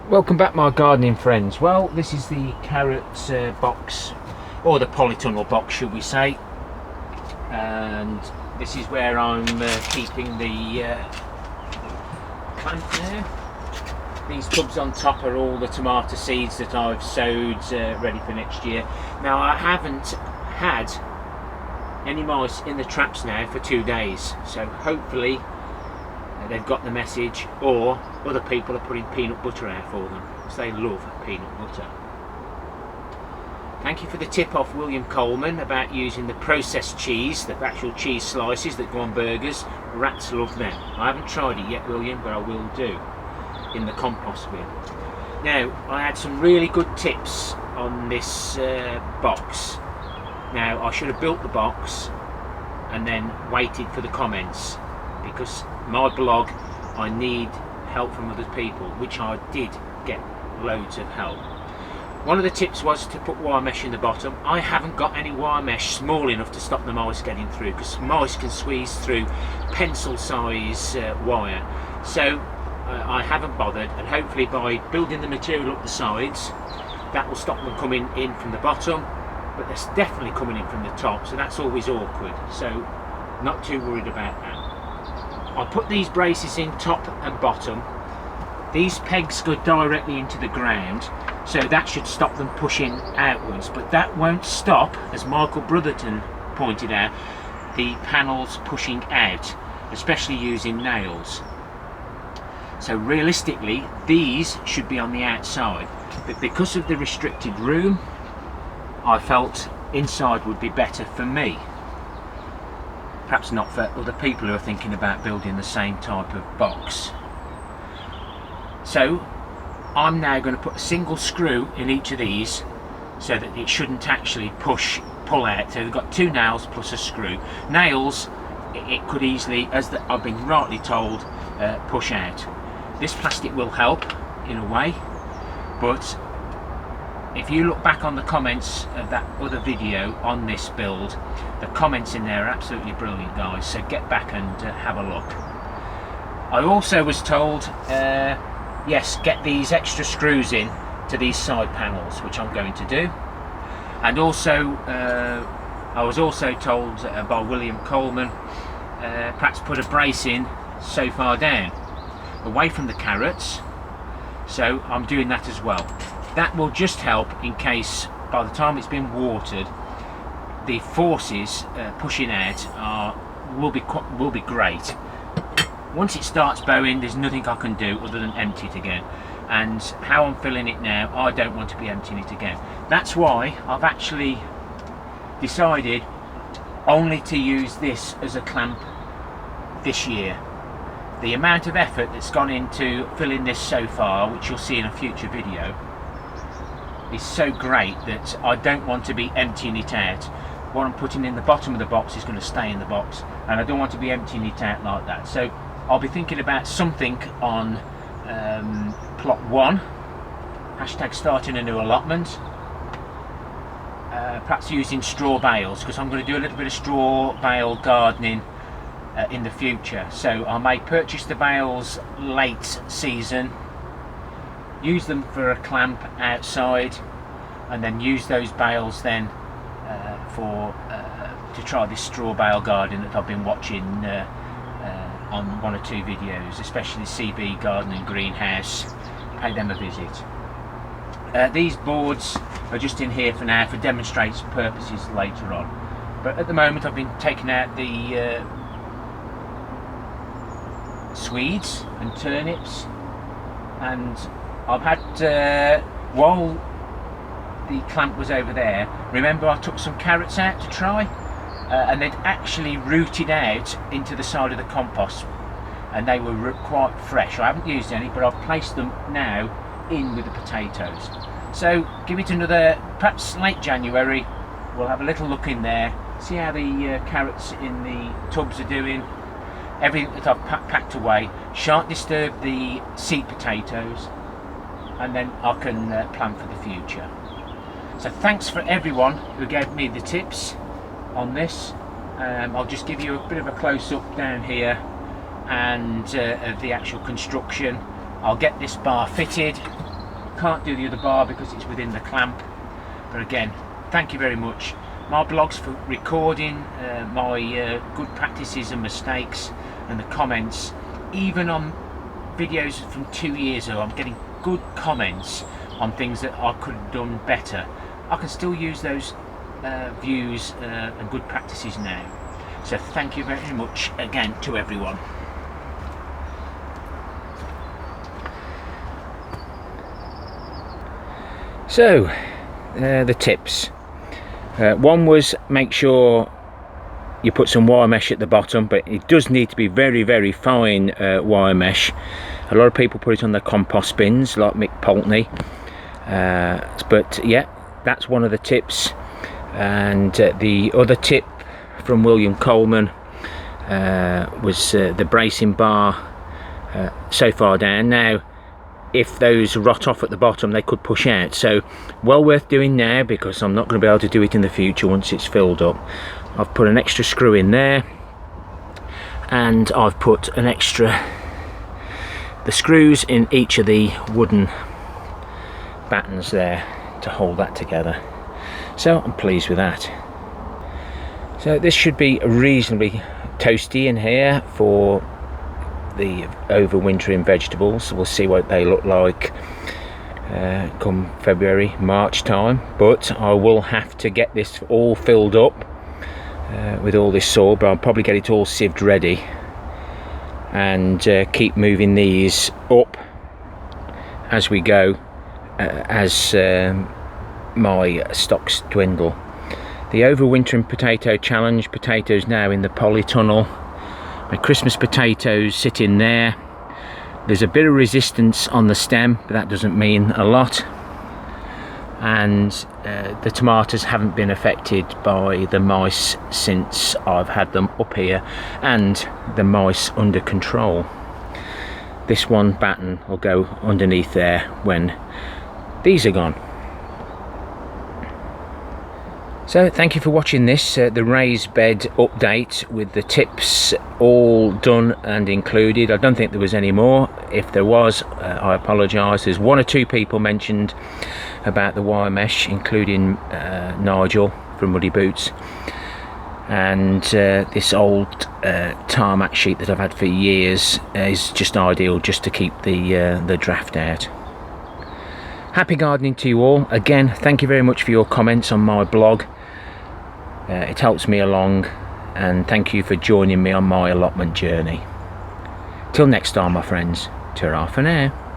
Welcome back, my gardening friends. Well, this is the carrot box, or the polytunnel box should we say, and this is where I'm keeping the plant now. These tubs on top are all the tomato seeds that I've sowed ready for next year. Now, I haven't had any mice in the traps now for 2 days, so hopefully they've got the message, or other people are putting peanut butter out for them because they love peanut butter. Thank you for the tip off William Coleman about using the processed cheese, the actual cheese slices that go on burgers. Rats love them. I haven't tried it yet, William, but I will do in the compost bin. Now, I had some really good tips on this box. Now, I should have built the box and then waited for the comments, because my blog, I need help from other people, which I did get loads of help. One of the tips was to put wire mesh in the bottom. I haven't got any wire mesh small enough to stop the mice getting through, because mice can squeeze through pencil size wire, so I haven't bothered, and hopefully by building the material up the sides that will stop them coming in from the bottom, but they're definitely coming in from the top, so that's always awkward, so not too worried about that. I'll put these braces in top and bottom. These pegs go directly into the ground, so that should stop them pushing outwards, but that won't stop, as Michael Brotherton pointed out, the panels pushing out, especially using nails. So realistically these should be on the outside, but because of the restricted room I felt inside would be better for me. Perhaps not for other people who are thinking about building the same type of box. So I'm now going to put a single screw in each of these so that it shouldn't actually pull out. So they've got 2 nails plus a screw. Nails, it could easily, as I've been rightly told, push out. This plastic will help in a way, but if you look back on the comments of that other video on this build, the comments in there are absolutely brilliant, guys, so get back and have a look. I also was told, yes, get these extra screws in to these side panels, which I'm going to do. And also, I was also told by William Coleman, perhaps put a brace in so far down, away from the carrots, so I'm doing that as well. That will just help in case by the time it's been watered the forces pushing out will be great. Once it starts bowing, there's nothing I can do other than empty it again, and how I'm filling it now, I don't want to be emptying it again. That's why I've actually decided only to use this as a clamp this year. The amount of effort that's gone into filling this so far, which you'll see in a future video, is so great that I don't want to be emptying it out. What I'm putting in the bottom of the box is going to stay in the box, and I don't want to be emptying it out like that. So I'll be thinking about something on plot 1, hashtag starting a new allotment, perhaps using straw bales, because I'm going to do a little bit of straw bale gardening in the future. So I may purchase the bales late season, use them for a clamp outside, and then use those bales then to try this straw bale garden that I've been watching on 1 or 2 videos, especially CB Garden and Greenhouse. Pay them a visit. These boards are just in here for now for demonstration purposes later on, but at the moment I've been taking out the Swedes and turnips, and I've had, while the clamp was over there, remember I took some carrots out to try, and they'd actually rooted out into the side of the compost, and they were quite fresh. I haven't used any, but I've placed them now in with the potatoes. So give it another, perhaps late January, we'll have a little look in there, see how the carrots in the tubs are doing. Everything that I've packed away shan't disturb the seed potatoes, and then I can plan for the future. So thanks for everyone who gave me the tips on this. I'll just give you a bit of a close-up down here and of the actual construction. I'll get this bar fitted can't do the other bar because it's within the clamp. But again, thank you very much. My blogs for recording my good practices and mistakes, and the comments, even on videos from 2 years ago, I'm getting good comments on things that I could have done better. I can still use those views and good practices now. So thank you very much again to everyone. So the tips. One was, make sure you put some wire mesh at the bottom, but it does need to be very, very fine wire mesh. A lot of people put it on their compost bins, like Mick Poultney. But yeah, that's one of the tips. And the other tip from William Coleman was the bracing bar so far down. Now, if those rot off at the bottom, they could push out, so well worth doing now, because I'm not going to be able to do it in the future once it's filled up. I've put an extra screw in there, and I've put an extra, the screws in each of the wooden battens there to hold that together. So I'm pleased with that. So this should be reasonably toasty in here for the overwintering vegetables. We'll see what they look like come February, March time, but I will have to get this all filled up with all this soil, but I'll probably get it all sieved ready and keep moving these up as we go, as my stocks dwindle. The overwintering potato challenge, potatoes now in the polytunnel. My Christmas potatoes sit in there. There's a bit of resistance on the stem, but that doesn't mean a lot. And the tomatoes haven't been affected by the mice since I've had them up here, and the mice under control. This one batten will go underneath there when these are gone. So thank you for watching this, the raised bed update with the tips all done and included. I don't think there was any more. If there was, I apologise. There's one or two people mentioned about the wire mesh, including Nigel from Muddy Boots, and this old tarmac sheet that I've had for years is just ideal just to keep the draft out. Happy gardening to you all. Again, thank you very much for your comments on my blog. It helps me along, and thank you for joining me on my allotment journey. Till next time, my friends, ta-ra for now.